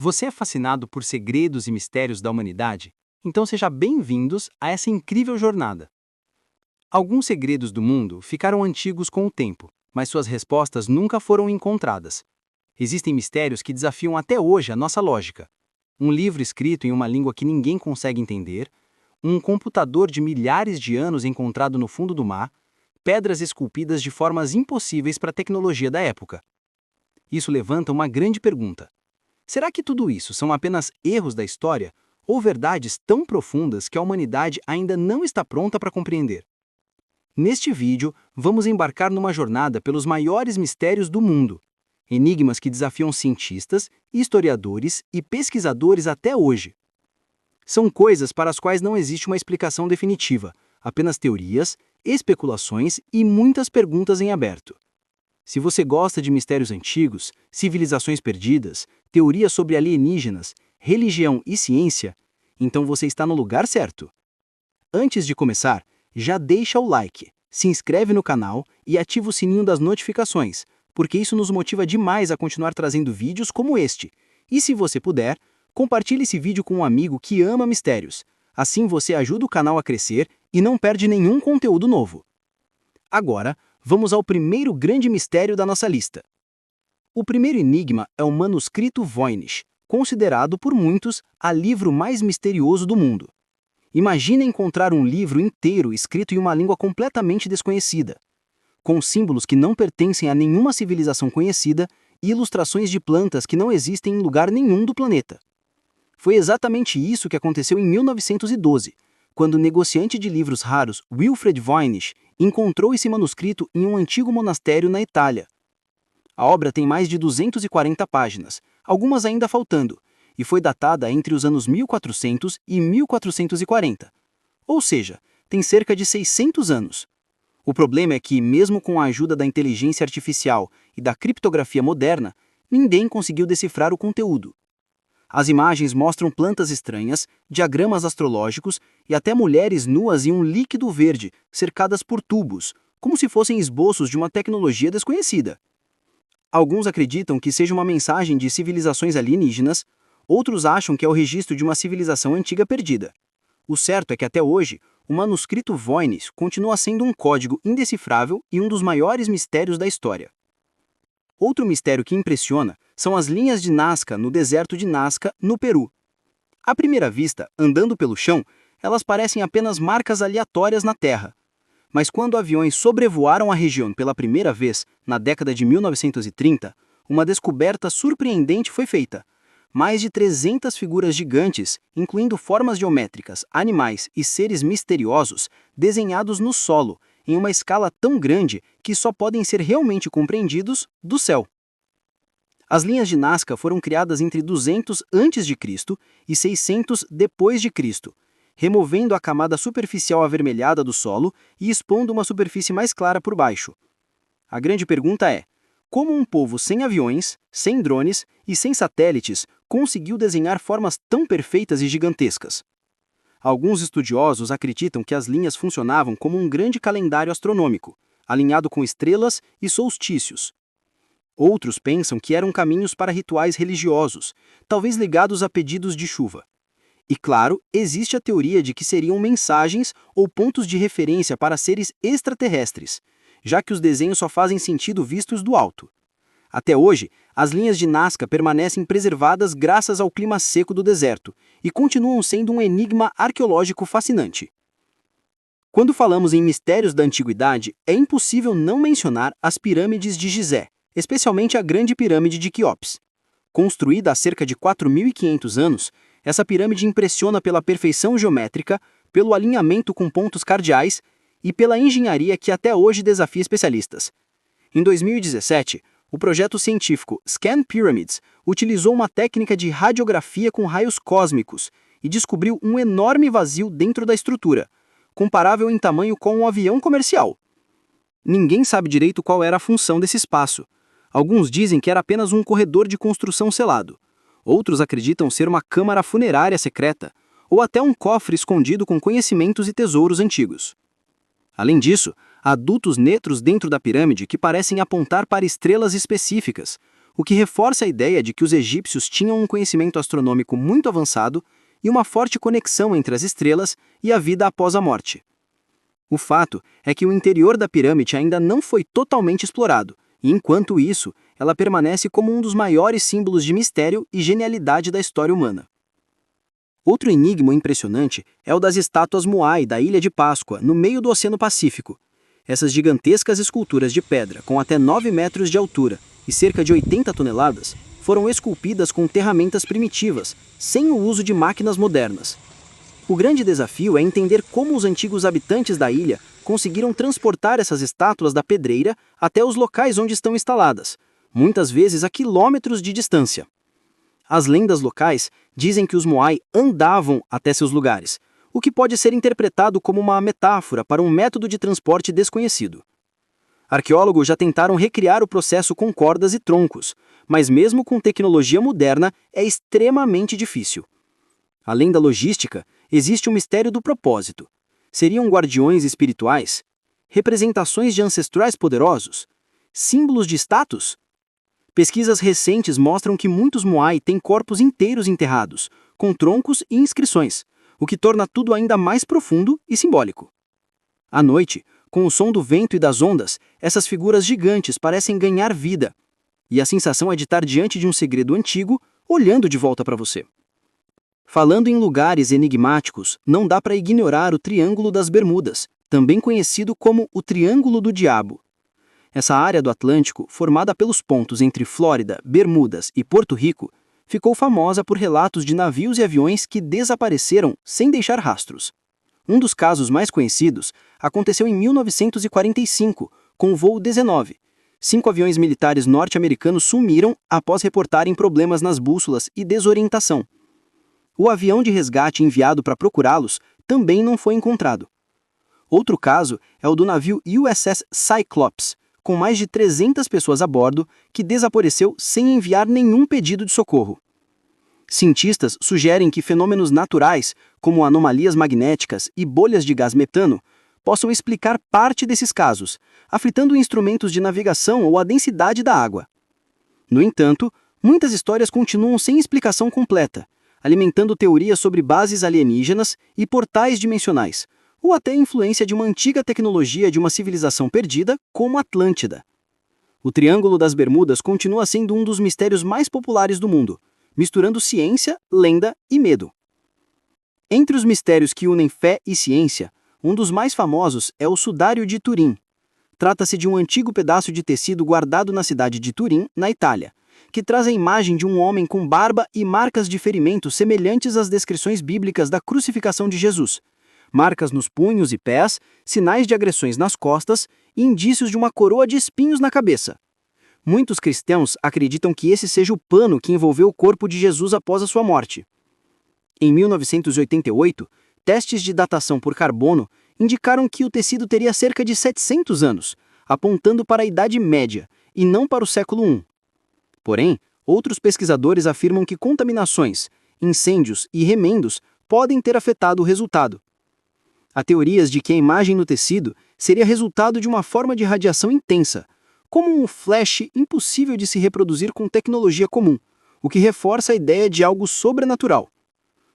Você é fascinado por segredos e mistérios da humanidade? Então seja bem-vindos a essa incrível jornada. Alguns segredos do mundo ficaram antigos com o tempo, mas suas respostas nunca foram encontradas. Existem mistérios que desafiam até hoje a nossa lógica. Um livro escrito em uma língua que ninguém consegue entender, um computador de milhares de anos encontrado no fundo do mar, pedras esculpidas de formas impossíveis para a tecnologia da época. Isso levanta uma grande pergunta. Será que tudo isso são apenas erros da história ou verdades tão profundas que a humanidade ainda não está pronta para compreender? Neste vídeo, vamos embarcar numa jornada pelos maiores mistérios do mundo, enigmas que desafiam cientistas, historiadores e pesquisadores até hoje. São coisas para as quais não existe uma explicação definitiva, apenas teorias, especulações e muitas perguntas em aberto. Se você gosta de mistérios antigos, civilizações perdidas, teorias sobre alienígenas, religião e ciência, então você está no lugar certo. Antes de começar, já deixa o like, se inscreve no canal e ativa o sininho das notificações, porque isso nos motiva demais a continuar trazendo vídeos como este. E se você puder, compartilhe esse vídeo com um amigo que ama mistérios. Assim você ajuda o canal a crescer e não perde nenhum conteúdo novo. Agora, vamos ao primeiro grande mistério da nossa lista. O primeiro enigma é o manuscrito Voynich, considerado por muitos o livro mais misterioso do mundo. Imagina encontrar um livro inteiro escrito em uma língua completamente desconhecida, com símbolos que não pertencem a nenhuma civilização conhecida e ilustrações de plantas que não existem em lugar nenhum do planeta. Foi exatamente isso que aconteceu em 1912, quando o negociante de livros raros Wilfred Voynich encontrou esse manuscrito em um antigo monastério na Itália. A obra tem mais de 240 páginas, algumas ainda faltando, e foi datada entre os anos 1400 e 1440. Ou seja, tem cerca de 600 anos. O problema é que, mesmo com a ajuda da inteligência artificial e da criptografia moderna, ninguém conseguiu decifrar o conteúdo. As imagens mostram plantas estranhas, diagramas astrológicos e até mulheres nuas em um líquido verde, cercadas por tubos, como se fossem esboços de uma tecnologia desconhecida. Alguns acreditam que seja uma mensagem de civilizações alienígenas, outros acham que é o registro de uma civilização antiga perdida. O certo é que até hoje, o manuscrito Voynich continua sendo um código indecifrável e um dos maiores mistérios da história. Outro mistério que impressiona são as linhas de Nazca no deserto de Nazca, no Peru. À primeira vista, andando pelo chão, elas parecem apenas marcas aleatórias na terra. Mas quando aviões sobrevoaram a região pela primeira vez, na década de 1930, uma descoberta surpreendente foi feita. Mais de 300 figuras gigantes, incluindo formas geométricas, animais e seres misteriosos, desenhados no solo, em uma escala tão grande que só podem ser realmente compreendidos do céu. As linhas de Nazca foram criadas entre 200 a.C. e 600 d.C., removendo a camada superficial avermelhada do solo e expondo uma superfície mais clara por baixo. A grande pergunta é: como um povo sem aviões, sem drones e sem satélites conseguiu desenhar formas tão perfeitas e gigantescas? Alguns estudiosos acreditam que as linhas funcionavam como um grande calendário astronômico, alinhado com estrelas e solstícios. Outros pensam que eram caminhos para rituais religiosos, talvez ligados a pedidos de chuva. E claro, existe a teoria de que seriam mensagens ou pontos de referência para seres extraterrestres, já que os desenhos só fazem sentido vistos do alto. Até hoje, as linhas de Nazca permanecem preservadas graças ao clima seco do deserto e continuam sendo um enigma arqueológico fascinante. Quando falamos em mistérios da antiguidade, é impossível não mencionar as pirâmides de Gizé, especialmente a Grande Pirâmide de Quéops. Construída há cerca de 4.500 anos, essa pirâmide impressiona pela perfeição geométrica, pelo alinhamento com pontos cardeais e pela engenharia que até hoje desafia especialistas. Em 2017, o projeto científico Scan Pyramids utilizou uma técnica de radiografia com raios cósmicos e descobriu um enorme vazio dentro da estrutura, comparável em tamanho com um avião comercial. Ninguém sabe direito qual era a função desse espaço. Alguns dizem que era apenas um corredor de construção selado. Outros acreditam ser uma câmara funerária secreta, ou até um cofre escondido com conhecimentos e tesouros antigos. Além disso, há dutos netros dentro da pirâmide que parecem apontar para estrelas específicas, o que reforça a ideia de que os egípcios tinham um conhecimento astronômico muito avançado e uma forte conexão entre as estrelas e a vida após a morte. O fato é que o interior da pirâmide ainda não foi totalmente explorado, e enquanto isso, ela permanece como um dos maiores símbolos de mistério e genialidade da história humana. Outro enigma impressionante é o das estátuas Moai da Ilha de Páscoa, no meio do Oceano Pacífico. Essas gigantescas esculturas de pedra, com até 9 metros de altura e cerca de 80 toneladas, foram esculpidas com ferramentas primitivas, sem o uso de máquinas modernas. O grande desafio é entender como os antigos habitantes da ilha conseguiram transportar essas estátuas da pedreira até os locais onde estão instaladas, muitas vezes a quilômetros de distância. As lendas locais dizem que os Moai andavam até seus lugares, o que pode ser interpretado como uma metáfora para um método de transporte desconhecido. Arqueólogos já tentaram recriar o processo com cordas e troncos, mas mesmo com tecnologia moderna é extremamente difícil. Além da logística, existe o mistério do propósito. Seriam guardiões espirituais? Representações de ancestrais poderosos? Símbolos de status? Pesquisas recentes mostram que muitos Moai têm corpos inteiros enterrados, com troncos e inscrições, o que torna tudo ainda mais profundo e simbólico. À noite, com o som do vento e das ondas, essas figuras gigantes parecem ganhar vida, e a sensação é de estar diante de um segredo antigo, olhando de volta para você. Falando em lugares enigmáticos, não dá para ignorar o Triângulo das Bermudas, também conhecido como o Triângulo do Diabo. Essa área do Atlântico, formada pelos pontos entre Flórida, Bermudas e Porto Rico, ficou famosa por relatos de navios e aviões que desapareceram sem deixar rastros. Um dos casos mais conhecidos aconteceu em 1945, com o voo 19. 5 aviões militares norte-americanos sumiram após reportarem problemas nas bússolas e desorientação. O avião de resgate enviado para procurá-los também não foi encontrado. Outro caso é o do navio USS Cyclops, com mais de 300 pessoas a bordo, que desapareceu sem enviar nenhum pedido de socorro. Cientistas sugerem que fenômenos naturais, como anomalias magnéticas e bolhas de gás metano, possam explicar parte desses casos, afetando instrumentos de navegação ou a densidade da água. No entanto, muitas histórias continuam sem explicação completa, alimentando teorias sobre bases alienígenas e portais dimensionais, ou até a influência de uma antiga tecnologia de uma civilização perdida, como Atlântida. O Triângulo das Bermudas continua sendo um dos mistérios mais populares do mundo, misturando ciência, lenda e medo. Entre os mistérios que unem fé e ciência, um dos mais famosos é o Sudário de Turim. Trata-se de um antigo pedaço de tecido guardado na cidade de Turim, na Itália, que traz a imagem de um homem com barba e marcas de ferimentos semelhantes às descrições bíblicas da crucificação de Jesus. Marcas nos punhos e pés, sinais de agressões nas costas e indícios de uma coroa de espinhos na cabeça. Muitos cristãos acreditam que esse seja o pano que envolveu o corpo de Jesus após a sua morte. Em 1988, testes de datação por carbono indicaram que o tecido teria cerca de 700 anos, apontando para a Idade Média e não para o século I. Porém, outros pesquisadores afirmam que contaminações, incêndios e remendos podem ter afetado o resultado. Há teorias de que a imagem no tecido seria resultado de uma forma de radiação intensa, como um flash impossível de se reproduzir com tecnologia comum, o que reforça a ideia de algo sobrenatural.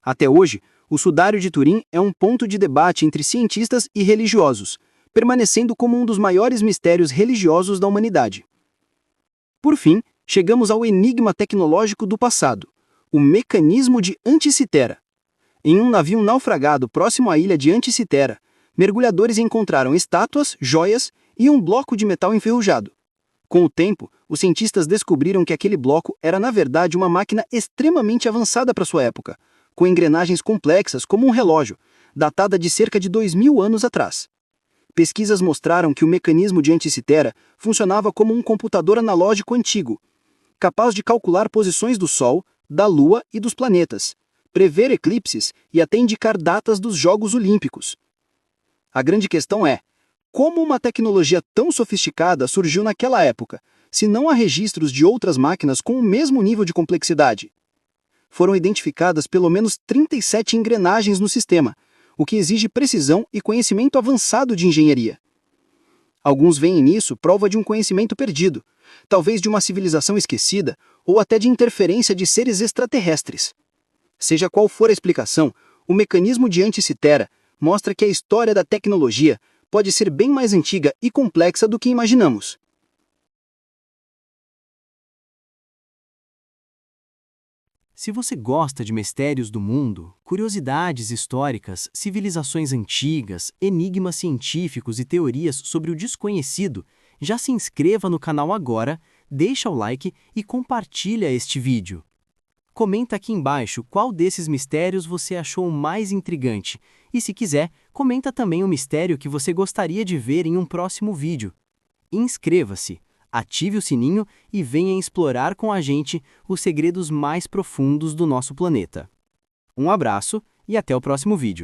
Até hoje, o Sudário de Turim é um ponto de debate entre cientistas e religiosos, permanecendo como um dos maiores mistérios religiosos da humanidade. Por fim, chegamos ao enigma tecnológico do passado, o mecanismo de Anticitera. Em um navio naufragado próximo à ilha de Anticitera, mergulhadores encontraram estátuas, joias e um bloco de metal enferrujado. Com o tempo, os cientistas descobriram que aquele bloco era na verdade uma máquina extremamente avançada para sua época, com engrenagens complexas como um relógio, datada de cerca de 2000 anos atrás. Pesquisas mostraram que o mecanismo de Anticitera funcionava como um computador analógico antigo, capaz de calcular posições do Sol, da Lua e dos planetas, prever eclipses e até indicar datas dos Jogos Olímpicos. A grande questão é, como uma tecnologia tão sofisticada surgiu naquela época, se não há registros de outras máquinas com o mesmo nível de complexidade? Foram identificadas pelo menos 37 engrenagens no sistema, o que exige precisão e conhecimento avançado de engenharia. Alguns veem nisso prova de um conhecimento perdido, talvez de uma civilização esquecida ou até de interferência de seres extraterrestres. Seja qual for a explicação, o mecanismo de Anticitera mostra que a história da tecnologia pode ser bem mais antiga e complexa do que imaginamos. Se você gosta de mistérios do mundo, curiosidades históricas, civilizações antigas, enigmas científicos e teorias sobre o desconhecido, já se inscreva no canal agora, deixa o like e compartilha este vídeo. Comenta aqui embaixo qual desses mistérios você achou mais intrigante e, se quiser, comenta também o mistério que você gostaria de ver em um próximo vídeo. Inscreva-se, ative o sininho e venha explorar com a gente os segredos mais profundos do nosso planeta. Um abraço e até o próximo vídeo.